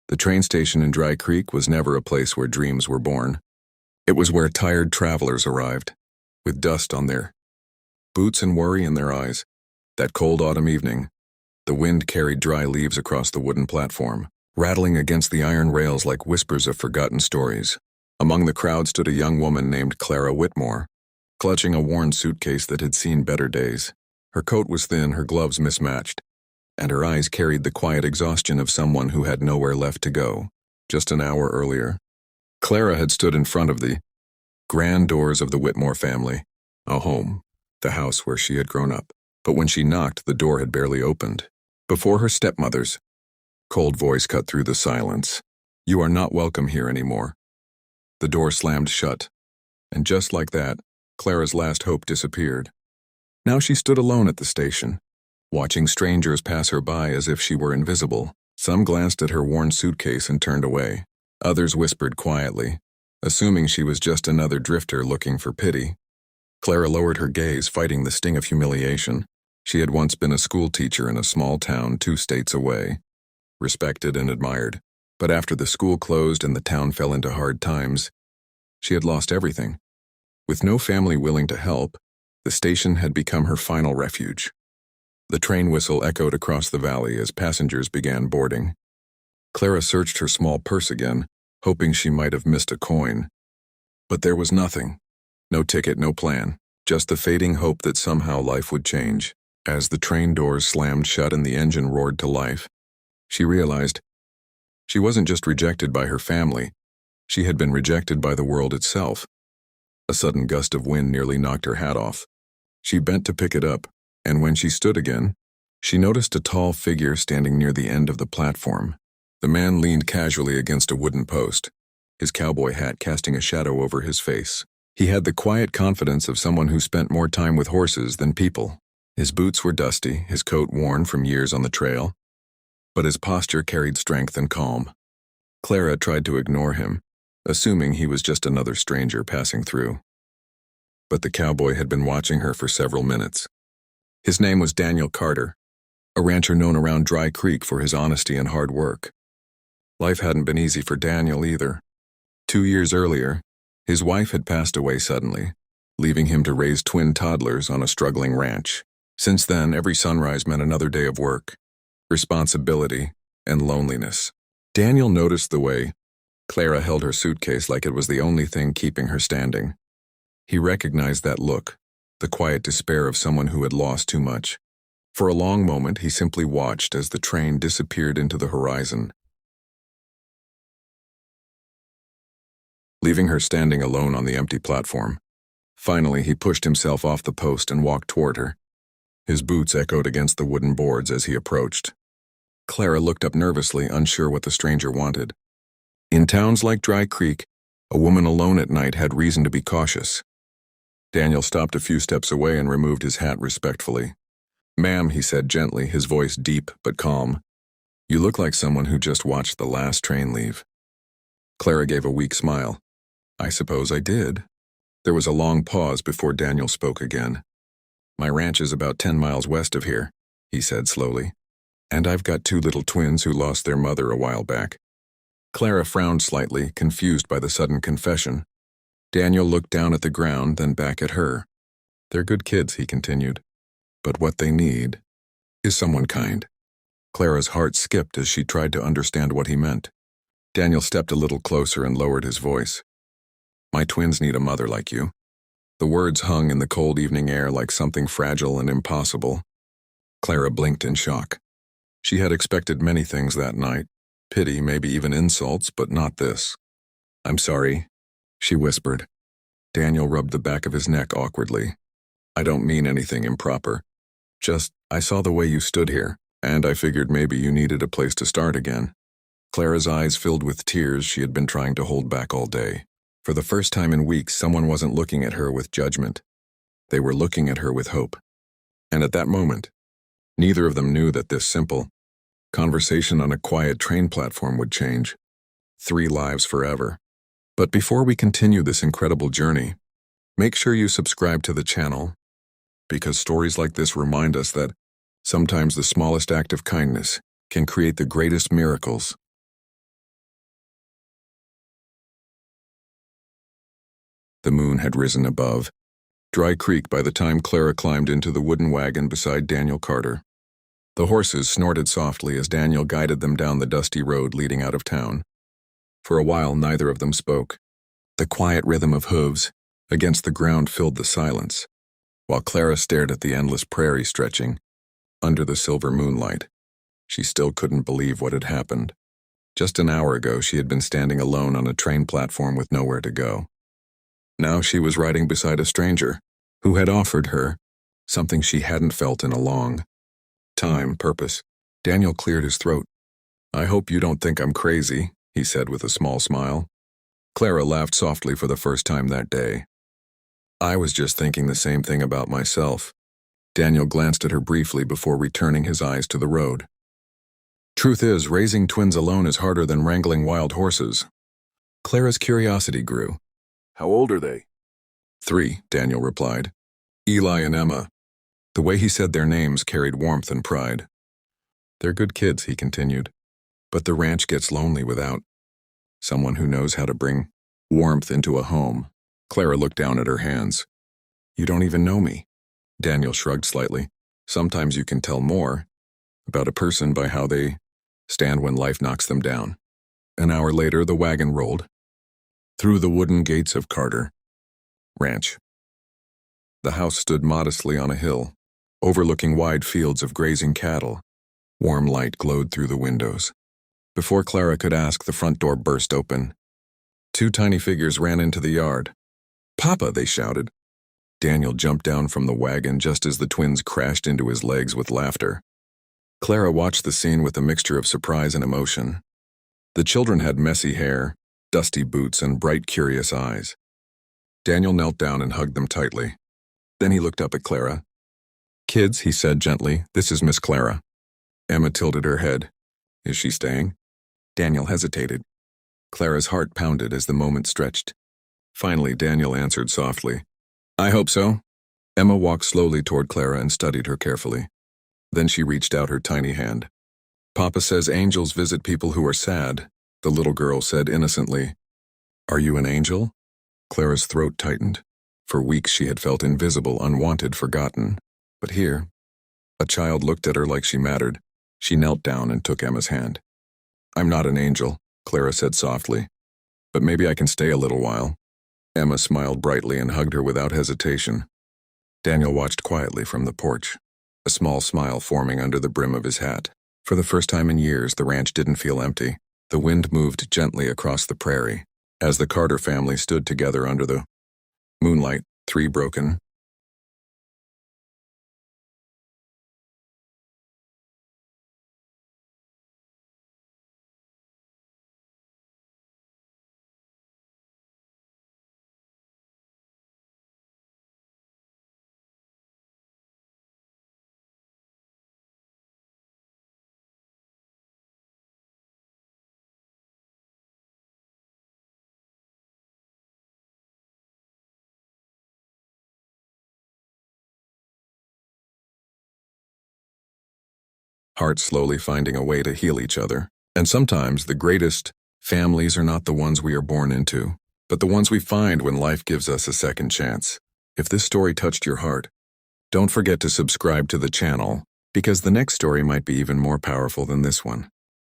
The train station in Dry Creek was never a place where dreams were born. It was where tired travelers arrived, with dust on their boots and worry in their eyes. That cold autumn evening, the wind carried dry leaves across the wooden platform, rattling against the iron rails like whispers of forgotten stories. Among the crowd stood a young woman named Clara Whitmore, clutching a worn suitcase that had seen better days. Her coat was thin, her gloves mismatched, and her eyes carried the quiet exhaustion of someone who had nowhere left to go. Just an hour earlier, Clara had stood in front of the grand doors of the Whitmore family, a home, the house where she had grown up. But when she knocked, the door had barely opened. Before her stepmother's cold voice cut through the silence. "You are not welcome here anymore." The door slammed shut, and just like that, Clara's last hope disappeared. Now she stood alone at the station, watching strangers pass her by as if she were invisible. Some glanced at her worn suitcase and turned away. Others whispered quietly, assuming she was just another drifter looking for pity. Clara lowered her gaze, fighting the sting of humiliation. She had once been a school teacher in a small town 2 states away, respected and admired. But after the school closed and the town fell into hard times, she had lost everything. With no family willing to help, the station had become her final refuge. The train whistle echoed across the valley as passengers began boarding. Clara searched her small purse again, hoping she might have missed a coin. But there was nothing. No ticket, no plan, just the fading hope that somehow life would change. As the train doors slammed shut and the engine roared to life, she realized she wasn't just rejected by her family, she had been rejected by the world itself. A sudden gust of wind nearly knocked her hat off. She bent to pick it up, and when she stood again, she noticed a tall figure standing near the end of the platform. The man leaned casually against a wooden post, his cowboy hat casting a shadow over his face. He had the quiet confidence of someone who spent more time with horses than people. His boots were dusty, his coat worn from years on the trail, but his posture carried strength and calm. Clara tried to ignore him, assuming he was just another stranger passing through. But the cowboy had been watching her for several minutes. His name was Daniel Carter, a rancher known around Dry Creek for his honesty and hard work. Life hadn't been easy for Daniel either. 2 years earlier, his wife had passed away suddenly, leaving him to raise twin toddlers on a struggling ranch. Since then, every sunrise meant another day of work, responsibility, and loneliness. Daniel noticed the way Clara held her suitcase like it was the only thing keeping her standing. He recognized that look, the quiet despair of someone who had lost too much. For a long moment, he simply watched as the train disappeared into the horizon, leaving her standing alone on the empty platform. Finally, he pushed himself off the post and walked toward her. His boots echoed against the wooden boards as he approached. Clara looked up nervously, unsure what the stranger wanted. In towns like Dry Creek, a woman alone at night had reason to be cautious. Daniel stopped a few steps away and removed his hat respectfully. "Ma'am," he said gently, his voice deep but calm, "you look like someone who just watched the last train leave." Clara gave a weak smile. "I suppose I did." There was a long pause before Daniel spoke again. "My ranch is about 10 miles west of here," he said slowly, "and I've got 2 little twins who lost their mother a while back." Clara frowned slightly, confused by the sudden confession. Daniel looked down at the ground, then back at her. "They're good kids," he continued, "but what they need is someone kind." Clara's heart skipped as she tried to understand what he meant. Daniel stepped a little closer and lowered his voice. "My twins need a mother like you." The words hung in the cold evening air like something fragile and impossible. Clara blinked in shock. She had expected many things that night, pity, maybe even insults, but not this. "I'm sorry," she whispered. Daniel rubbed the back of his neck awkwardly. "I don't mean anything improper. Just, I saw the way you stood here, and I figured maybe you needed a place to start again." Clara's eyes filled with tears she had been trying to hold back all day. For the first time in weeks, someone wasn't looking at her with judgment. They were looking at her with hope. And at that moment, neither of them knew that this simple conversation on a quiet train platform would change 3 lives forever. But before we continue this incredible journey, make sure you subscribe to the channel, because stories like this remind us that sometimes the smallest act of kindness can create the greatest miracles. The moon had risen above Dry Creek by the time Clara climbed into the wooden wagon beside Daniel Carter. The horses snorted softly as Daniel guided them down the dusty road leading out of town. For a while, neither of them spoke. The quiet rhythm of hooves against the ground filled the silence, while Clara stared at the endless prairie stretching under the silver moonlight. She still couldn't believe what had happened. Just an hour ago, she had been standing alone on a train platform with nowhere to go. Now she was riding beside a stranger who had offered her something she hadn't felt in a long time. Purpose. Daniel cleared his throat. "I hope you don't think I'm crazy," he said with a small smile. Clara laughed softly for the first time that day. "I was just thinking the same thing about myself." Daniel glanced at her briefly before returning his eyes to the road. "Truth is, raising twins alone is harder than wrangling wild horses." Clara's curiosity grew. "How old are they?" 3, Daniel replied. "Eli and Emma." The way he said their names carried warmth and pride. "They're good kids," he continued. "But the ranch gets lonely without someone who knows how to bring warmth into a home." Clara looked down at her hands. "You don't even know me." Daniel shrugged slightly. "Sometimes you can tell more about a person by how they stand when life knocks them down." An hour later, the wagon rolled through the wooden gates of Carter Ranch. The house stood modestly on a hill, overlooking wide fields of grazing cattle. Warm light glowed through the windows. Before Clara could ask, the front door burst open. 2 tiny figures ran into the yard. "Papa!" they shouted. Daniel jumped down from the wagon just as the twins crashed into his legs with laughter. Clara watched the scene with a mixture of surprise and emotion. The children had messy hair, dusty boots, and bright, curious eyes. Daniel knelt down and hugged them tightly. Then he looked up at Clara. "Kids," he said gently, "this is Miss Clara." Emma tilted her head. "Is she staying?" Daniel hesitated. Clara's heart pounded as the moment stretched. Finally, Daniel answered softly, "I hope so." Emma walked slowly toward Clara and studied her carefully. Then she reached out her tiny hand. "Papa says angels visit people who are sad," the little girl said innocently. "Are you an angel?" Clara's throat tightened. For weeks she had felt invisible, unwanted, forgotten. But here, a child looked at her like she mattered. She knelt down and took Emma's hand. "I'm not an angel," Clara said softly. "But maybe I can stay a little while." Emma smiled brightly and hugged her without hesitation. Daniel watched quietly from the porch, a small smile forming under the brim of his hat. For the first time in years, the ranch didn't feel empty. The wind moved gently across the prairie as the Carter family stood together under the moonlight, 3 broken hearts slowly finding a way to heal each other. And sometimes the greatest families are not the ones we are born into, but the ones we find when life gives us a second chance. If this story touched your heart, don't forget to subscribe to the channel, because the next story might be even more powerful than this one.